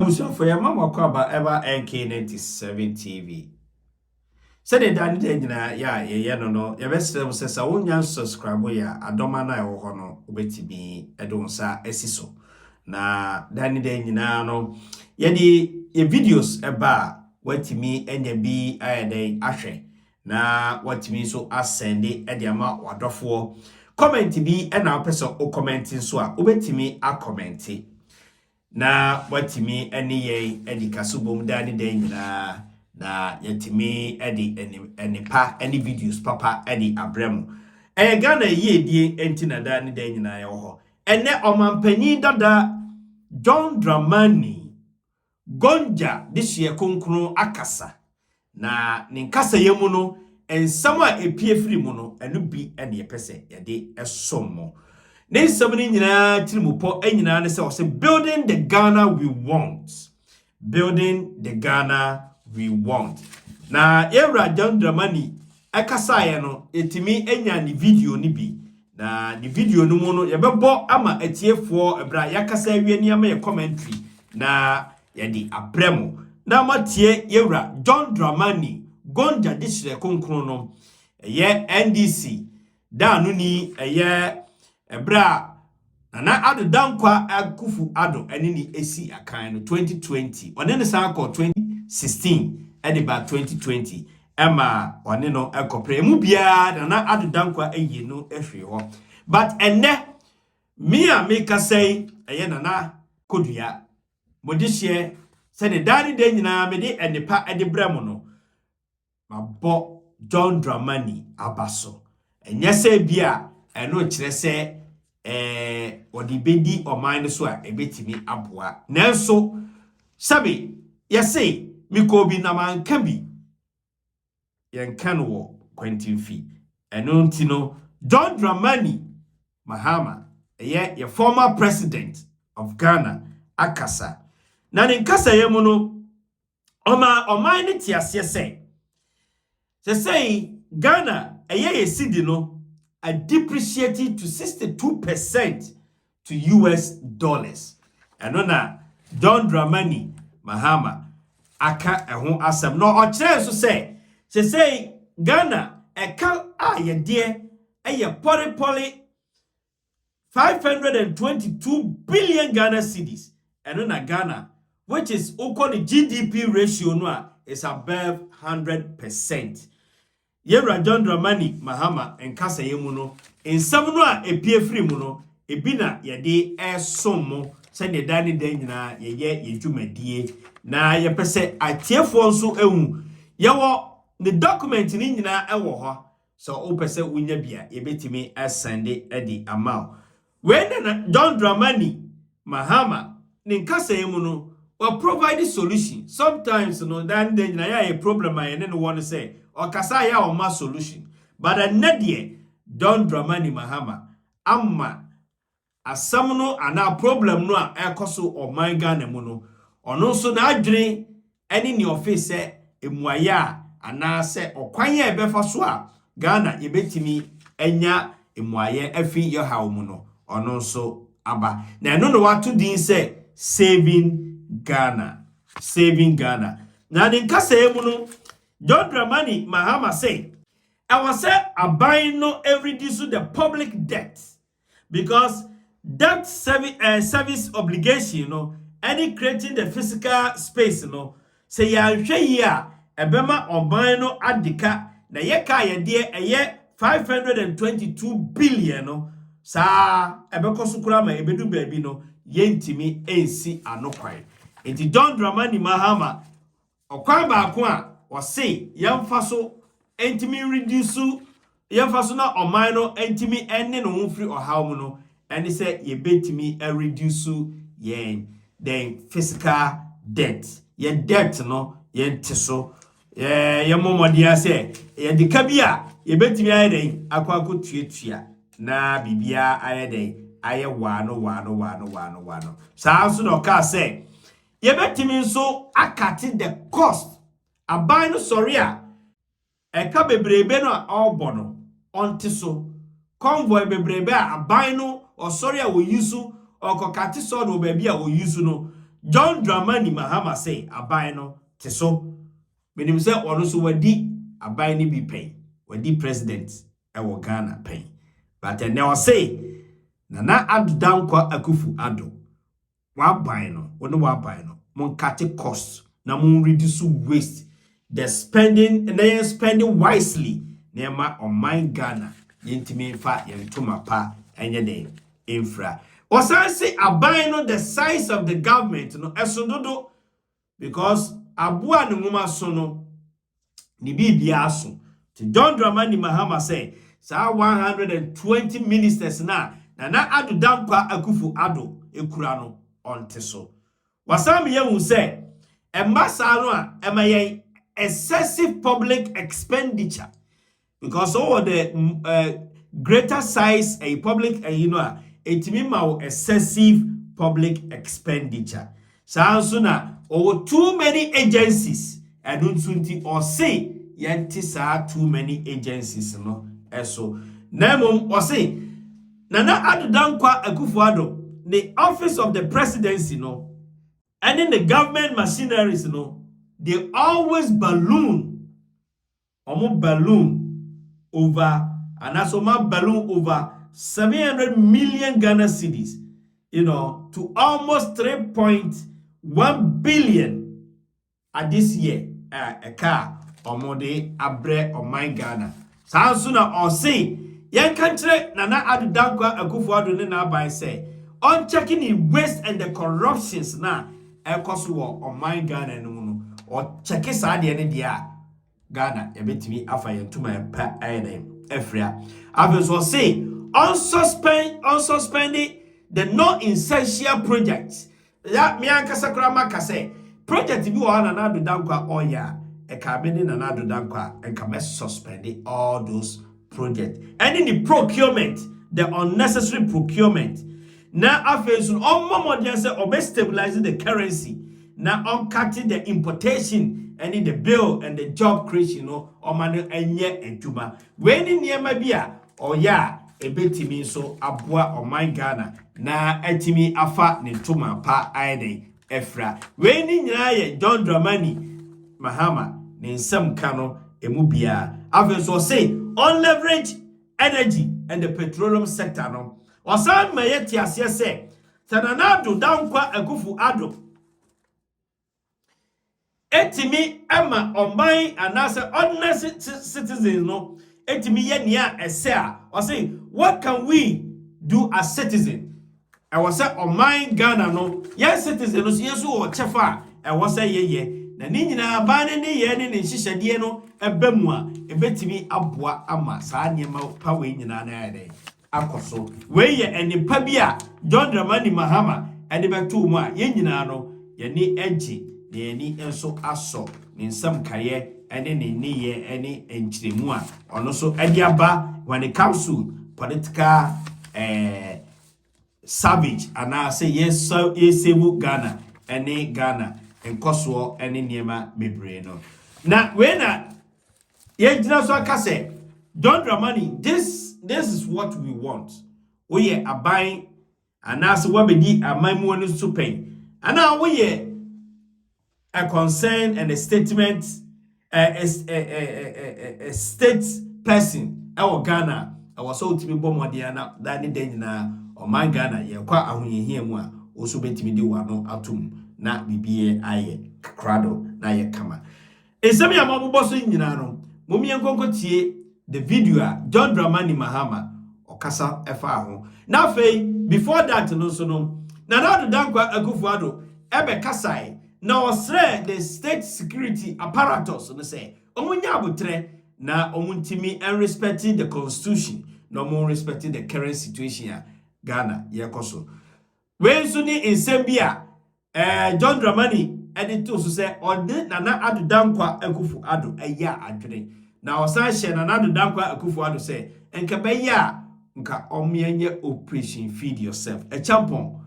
abusia for your mama kwaba ever NK97 TV. Said the Danny Dana, ya no, your best says I won't subscribe ya, Adoma na ho no, obeti bi edonsa esiso. Na Danny Dana no, yedi ye videos eba, watimi enye bi ayede ahwe. Na watimi so asende ediama wadofo. Comment bi ena person o commenting so a obetimi a commenti. Na watimi eni ye edi kasubom Danny Dana na yetimi enipa eni videos papa edi abremu Ghana ye die enti na da ne dan nyina ye ho ene omampanyi dada John Dramani Gonja this year konkro akasa na ne nkasa yemu no ensam a epie firi mu no enu bi ene yepese yede esommo ne nsam ni nyina tirimupo enyina ne se o se building the Ghana we want, we want. Na Evra John Dramani akasaye no etimi enya ni video ni bi na ni video no mu no yebebo ama atiefo ebra yakasa awie ni ama ye commentary na yedi abremo na matie Evra John Dramani Gonja disire konkron no ye NDC da no ni ye ebra na Addo dankwa Akuffo Addo ene ni esi akan no 2020 one ne san ko 2016 edi ba 2020 ema one no ekopre mu bia na Addo dankwa eyi no ehwe ho but enne me a make say eye na kodua modihye se ne dani de nyina me de enipa edi brem no mabo John Dramani abaso enye se bia eno kire se odi bedi oman so a ebetimi aboa nanso sabi yese mikobi na manka bi yenka no wo kwantimfi eno ntino John Dramani Mahama ye former president of Ghana akasa na ne nkasa yemu no oman ne tiase say Ghana ye sidi no are depreciated to 62% to US dollars. And na John Dramani Mahama aka ehun asem no o kire so say Ghana eka aye de eye poli 522 billion Ghana cedis. And na Ghana, which is equal the GDP ratio no is above 100%. Yewra John Dramani Mahama enkasa yemu no ensam no a epie firi mu no ebina yede esommo se ne dani dan nyina ye dwumadie na ye pese atiefo nso ehu yewo the document ni nyina ewo ho so o pese unya bia ye betimi asende edi amount when na John Dramani Mahama ne nkasa yemu no we provide solution sometimes no dan dan nyina ya problem aye ne no won say okasa ya o ma solution but anadie John Dramani Mahama amma asam no ana problem no a ekoso o man Ghana mu no ono so na adwene eni ne office emuaya ana se okwan ya ebefa so a Ghana yebetimi enya emuaya afi ye hawo mu no ono so aba na eno no wato din se saving Ghana na din kasa emu no John Dramani Mahama say, I was say abain no reduce the public debt because debt service obligation, any creating the physical space, say ya here ebema obain no adika na ye ka ye de 522 billion sa ebeko sukura ma ebedu baby no yentimi ensi anokwai. Enti John Dramani Mahama okwan ba ko a or say, yamfa so entimi reduce yamfa so na oman no entimi enne no free or how no and he say ye betimi reduce yen then physical debt ye debt no ye nteso ye momodia say ye dika bia ye betimi aye den akwanko tuatua na bibia aye den aye wano sa so no ka say ye betimi so akati the cost aban no sorry a eka bebrebe no obo no onte so convoy bebrebe a aban no o sorry a wo yusu okokate so no baby a wo yusu no John Dramani Mahama say aban no te so menim say ono so wadi aban ni bi pen wadi president e wo Ghana pen but now say Nana Addo Akuffo Addo wa ban no wono wa ban no mon cut cost na mon reduce waste the spending and they spending wisely nema on my Ghana yentimi fa yentuma pa enye de infra osan say aban no the size of the government no esododo because abua ne nguma so no ni bibia aso to John Dramani Mahama say sa 120 ministers na Nana Addo Akuffo Addo ekura no onte so wasam yehu say embasa no a emayen excessive public expenditure because all the greater size a public it mean excessive public expenditure so na over too many agencies and don't or say yanti sa too many agencies no eso namum or say Nana Addo Akuffo Addo the office of the presidency no and in the government machineries no they always balloon over and also balloon over 700 million Ghana cedis, to almost 3.1 billion at this year a car omode abre o my Ghana sansuna or say yan country Nana Addo Akuffo Addo ne na by say on checking the waste and the corruptions na ekoso o my Ghana no or check sa de ne dia Ghana ebetimi afa yentuma pa ayene efria abenso say on suspending the non-essential projects ya mi ankasa kra maka say project bi wo na Addo oya e ka be na Addo e ka me suspend all those projects and in the procurement the unnecessary procurement na afenso on momodian say obe stabilizing the currency na on cutting the importation and in the bill and the job creation manu enye entuma we ni niema bia oya ebetimi so aboa oman Ghana na etimi afa ne ntuma pa aide efra we ni nyina ye John Dramani Mahama ne nsam kano emu bia afenso say on leverage energy and the petroleum sector no osan mayeti ase say Nana Addo Akuffo Addo etimi ema oman anase ordinary citizens no etimi ye nia ese a o say what can we do as citizen I was say oman Ghana no yes citizen no yesu o chefa I was say ye na ni nyina ba ne ye ne nhihede no ebamu a ebetimi aboa ama saa niema pa we nyina na ya de akoso we ye enipa bia John Dramani Mahama ene beto mu a ye nyina no ye ni egi ne ni enso aso ne nsam kaye ene ne niye ene enchiremu a ono so ade aba when it comes to political savage and I say yes so yesebu Ghana ene Ghana enkoso ene niema bebre no na we na ye jina so aka say John Dramani this is what we want we ye aban and as we bedi amamu no so pen and now we ye a concern and a statement a state person our Ghana our so to be bomodiana that the na o man Ghana ye kwa ahoyehia mu a oso betimi de wano atum na bibie aye krado na ye kama esemi amabubo so nyina no momie nkonkotie the video a John Dramani Mahama okasa efa ho na fei before that no so no Nana Addo Akuffo Addo ebe kasai na osre the state security apparatus no say omunya abutre na omuntimi and respecting the constitution no more respecting the current situation ya Ghana yekoso we so ni nsembia John Dramani edito so say ode Nana Addo Akuffo Addo aya adwene na osan hye Nana Addo Akuffo Addo say enka beya nka omienye operation feed yourself a champon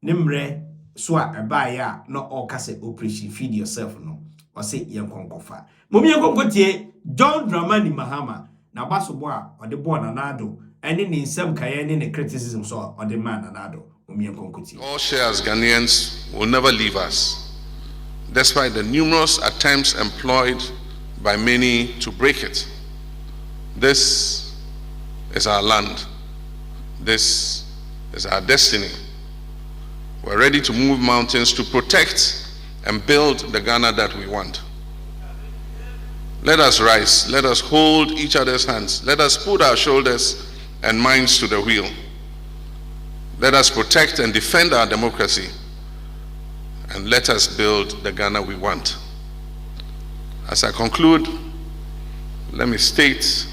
nimre so eba ya no okase operation feed yourself no o say yenkonkofa momi yenkonkotie John Dramani Mahama na baso bo a ode bo Nana Addo ene ne nsem kaye ne criticism so ode man Nana Addo All share as Ghanaians will never leave us, despite the numerous attempts employed by many to break it. This is our land. This is our destiny. We're ready to move mountains to protect and build the Ghana that we want. Let us rise. Let us hold each other's hands. Let us put our shoulders and minds to the wheel. Let us protect and defend our democracy. And let us build the Ghana we want. As I conclude, let me state,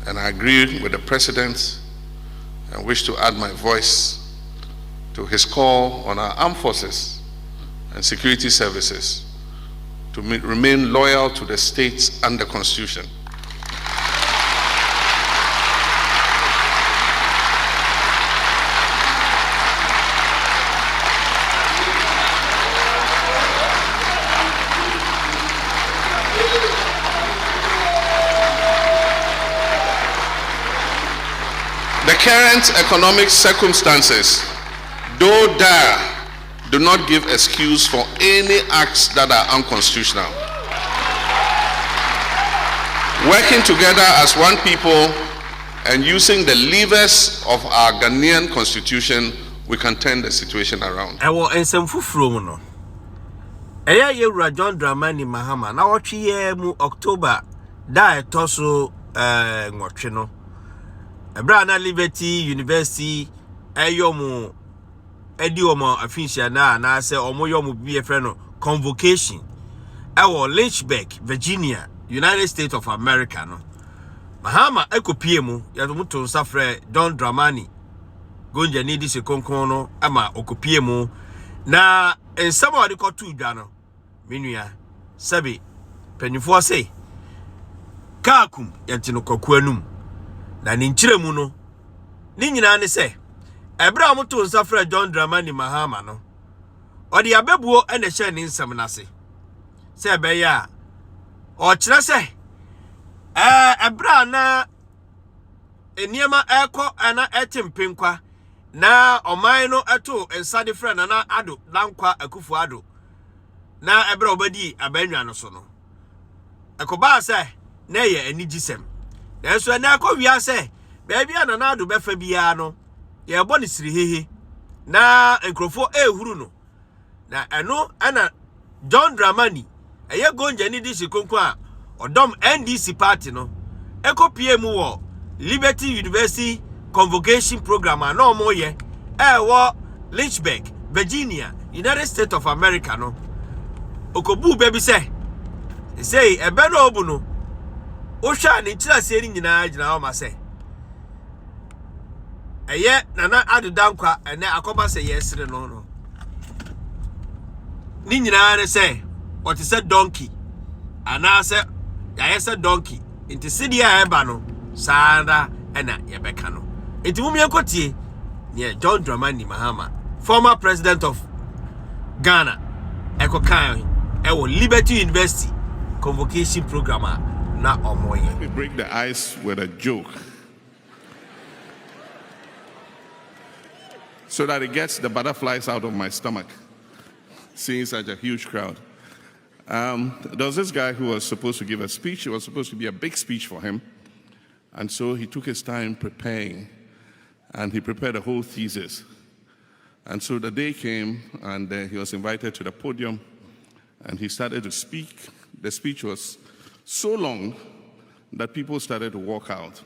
and I agree with the President, and wish to add my voice to his call on our armed forces and security services to remain loyal to the states and the Constitution. The current economic circumstances, though dire, do not give excuse for any acts that are unconstitutional. Working together as one people and using the levers of our Ghanaian constitution, we can turn the situation around. Ewo ensemfufuro no. Eya yewura John Dramani Mahama na wotwe mu October da etoso nwotwe no. Ebra na Liberty University eyomu edi omo afinsia na se omo yomu BFR no convocation ewo Lynchburg, Virginia, United States of America no. Mahama ekopie mu yadomu to nsafre John Dramani gonja ni di se konkon no ama okopie mu na ensama wade kotu dwa no menua sabi penifo se kaakum yantino kokuanum na ni nkyiremu no ni nyina ne se ebra moto nsafre John Dramani Mahama no odi abebuo ene hye ne nsam nase se ebeya o kire se ebra na eniema eko ana etimpenkwa na oman no eto ensade frɛ na Addo Dankwa Akuffo Addo na ebra obadi abanwa no so no ekoba se na ye anigisem enso na akɔwia se baabi ana na Addo befa bia no ye bɔ ne sirihehe na enkrofo ehuru no na eno ana John Dramani eye gonja ni disi konko a odom NDC party no ekopie mu wo Liberty University convocation program a no mo ye wo Lynchburg, Virginia, United States of America no okobu baby say ebe no obu no o hwa ni kirase ni nyina gina o ma say eye nana Addo Dankwa ene akoba say yesre no ni nyina ne say what is a donkey ana say ya say donkey inti sidi a eba no sanda ena yebeka no inti mumye kotie ne John Dramani Mahama, former president of Ghana, ekokan ewo Liberty University convocation program na omoye. Let me break the ice with a joke so that it gets the butterflies out of my stomach seeing such a huge crowd. There was this guy who was supposed to give a speech. It was supposed to be a big speech for him. And so he took his time preparing, and he prepared a whole thesis. And so the day came, and he was invited to the podium, and he started to speak. The speech was so long that people started to walk out.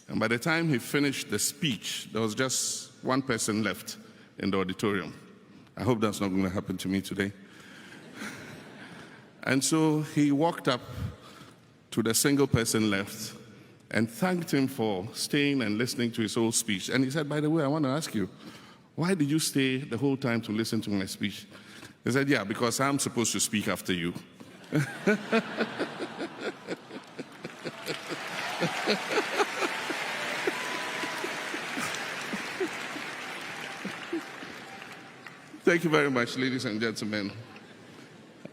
And by the time he finished the speech, there was just one person left in the auditorium. I hope that's not going to happen to me today. And so he walked up to the single person left and thanked him for staying and listening to his whole speech. And he said, by the way, I want to ask you, why did you stay the whole time to listen to my speech? He said, yeah, because I'm supposed to speak after you. Thank you very much, ladies and gentlemen.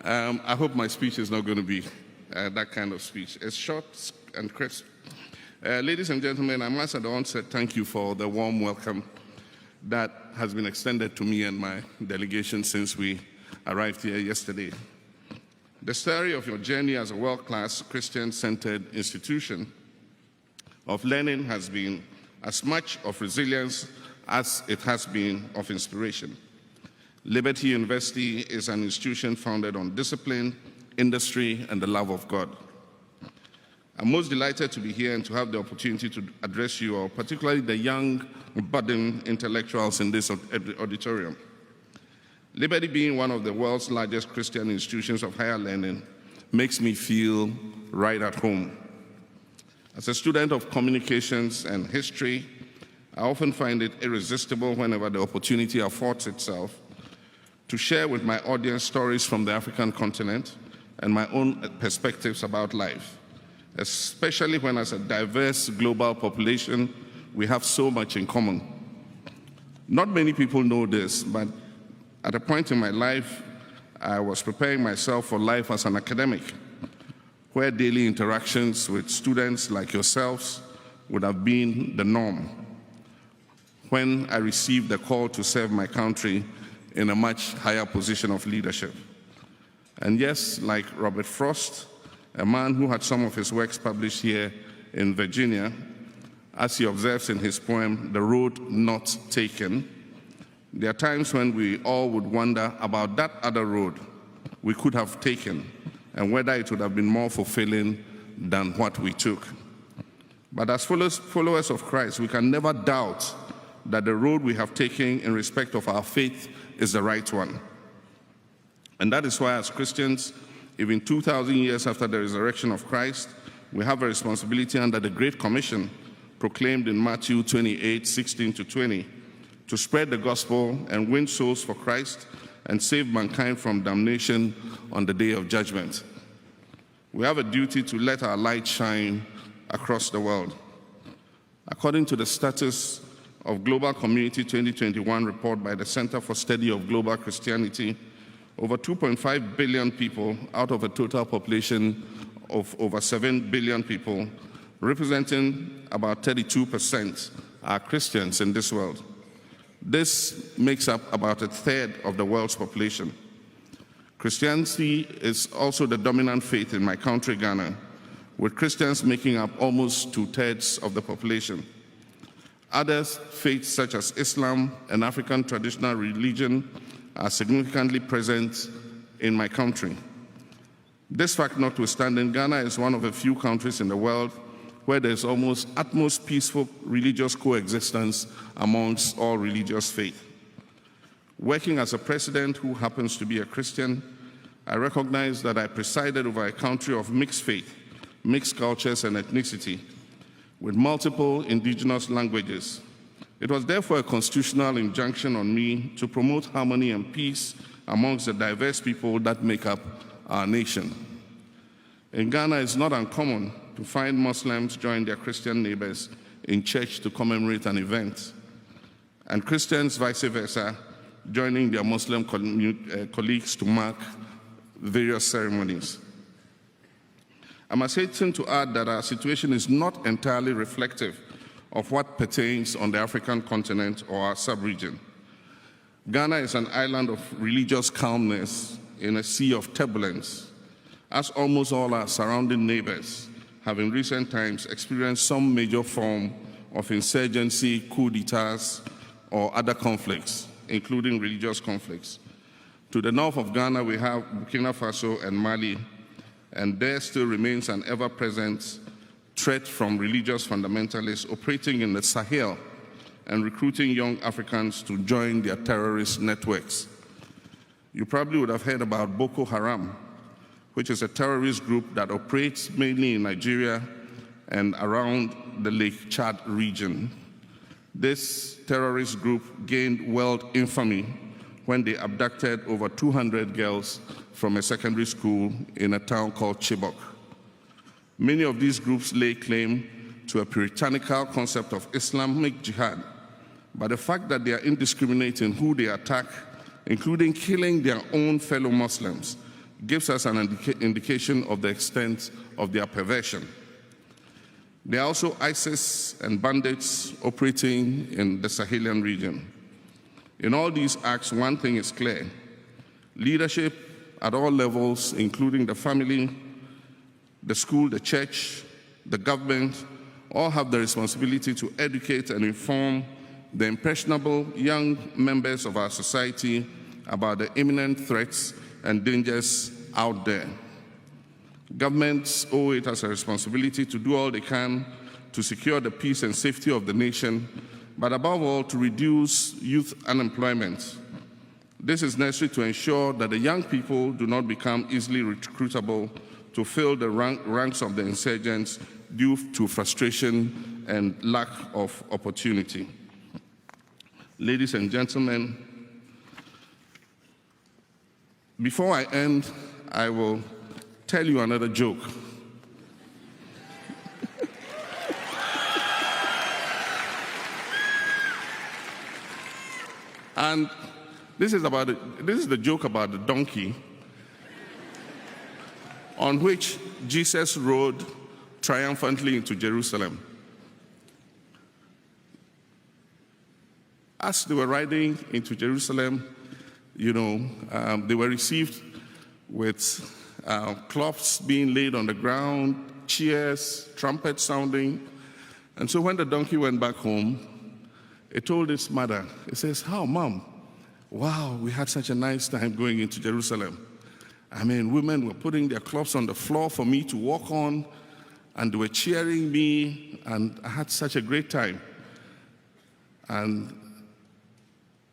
I hope my speech is not going to be that kind of speech. It's short and crisp. Ladies and gentlemen, I must at the onset thank you for the warm welcome that has been extended to me and my delegation since we arrived here yesterday. The story of your journey as a world-class Christian-centered institution of learning has been as much of resilience as it has been of inspiration. Liberty University is an institution founded on discipline, industry, and the love of God. I'm most delighted to be here and to have the opportunity to address you all, particularly the young, budding intellectuals in this auditorium. Liberty, being one of the world's largest Christian institutions of higher learning, makes me feel right at home. As a student of communications and history, I often find it irresistible whenever the opportunity affords itself to share with my audience stories from the African continent and my own perspectives about life, especially when as a diverse global population, we have so much in common. Not many people know this, but at a point in my life, I was preparing myself for life as an academic, where daily interactions with students like yourselves would have been the norm, when I received the call to serve my country in a much higher position of leadership. And yes, like Robert Frost, a man who had some of his works published here in Virginia, as he observes in his poem, The Road Not Taken, there are times when we all would wonder about that other road we could have taken and whether it would have been more fulfilling than what we took. But as followers of Christ, we can never doubt that the road we have taken in respect of our faith is the right one. And that is why as Christians, even 2,000 years after the resurrection of Christ, we have a responsibility under the Great Commission proclaimed in Matthew 28:16-20, to spread the gospel and win souls for Christ and save mankind from damnation on the day of judgment. We have a duty to let our light shine across the world. According to the Status of Global Community 2021 report by the Center for Study of Global Christianity, over 2.5 billion people out of a total population of over 7 billion people, representing about 32%, are Christians in this world. This makes up about a third of the world's population. Christianity is also the dominant faith in my country, Ghana, with Christians making up almost 2/3 of the population. Other faiths such as Islam and African traditional religion are significantly present in my country. This fact notwithstanding, Ghana is one of a few countries in the world where there's almost utmost peaceful religious coexistence amongst all religious faith. Working as a president who happens to be a Christian, I recognize that I presided over a country of mixed faith, mixed cultures and ethnicity, with multiple indigenous languages. It was therefore a constitutional injunction on me to promote harmony and peace amongst the diverse people that make up our nation. In Ghana, it's not uncommon to find Muslims join their Christian neighbors in church to commemorate an event, and Christians, vice versa, joining their Muslim colleagues to mark various ceremonies. I must hasten to add that our situation is not entirely reflective of what pertains on the African continent or our sub-region. Ghana is an island of religious calmness in a sea of turbulence, as almost all our surrounding neighbors have in recent times experienced some major form of insurgency, coup d'etats, or other conflicts, including religious conflicts. To the north of Ghana, we have Burkina Faso and Mali, and there still remains an ever-present threat from religious fundamentalists operating in the Sahel and recruiting young Africans to join their terrorist networks. You probably would have heard about Boko Haram, which is a terrorist group that operates mainly in Nigeria and around the Lake Chad region. This terrorist group gained world infamy when they abducted over 200 girls from a secondary school in a town called Chibok. Many of these groups lay claim to a puritanical concept of Islamic jihad, but the fact that they are indiscriminate in who they attack, including killing their own fellow Muslims, gives us an indication of the extent of their perversion. There are also ISIS and bandits operating in the Sahelian region. In all these acts, one thing is clear. Leadership at all levels, including the family, the school, the church, the government, all have the responsibility to educate and inform the impressionable young members of our society about the imminent threats and dangers out there. Governments owe it as a responsibility to do all they can to secure the peace and safety of the nation, but above all, to reduce youth unemployment. This is necessary to ensure that the young people do not become easily recruitable to fill the ranks of the insurgents due to frustration and lack of opportunity. Ladies and gentlemen, before I end, I will tell you another joke. And this is the joke about the donkey on which Jesus rode triumphantly into Jerusalem. As they were riding into Jerusalem, they were received with cloths being laid on the ground, cheers, trumpets sounding. And so when the donkey went back home, it told its mother, it says, "How, Mom? Wow, we had such a nice time going into Jerusalem. I mean, women were putting their cloths on the floor for me to walk on, and they were cheering me, and I had such a great time." And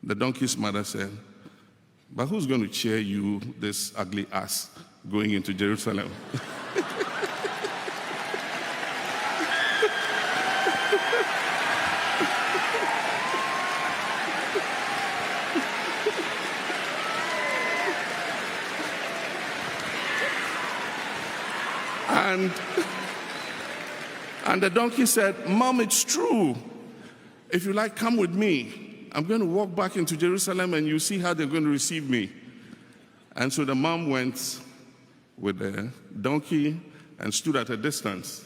the donkey's mother said, "But who's going to cheer you, this ugly ass, going into Jerusalem?" And the donkey said, "Mom, it's true. If you like, come with me. I'm going to walk back into Jerusalem and you see how they're going to receive me." And so the mom went with the donkey and stood at a distance.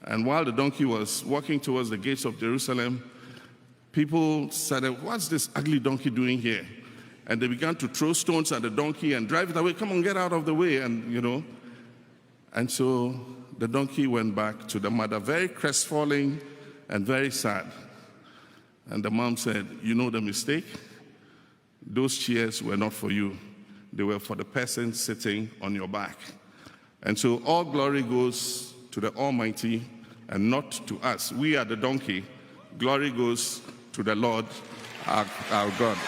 And while the donkey was walking towards the gates of Jerusalem, people said, "What's this ugly donkey doing here?" And they began to throw stones at the donkey and drive it away. "Come on, get out of the way." And so the donkey went back to the mother, very crestfallen and very sad. And the mom said, "You know the mistake? Those cheers were not for you. They were for the person sitting on your back." And so all glory goes to the Almighty and not to us. We are the donkey. Glory goes to the Lord, our God.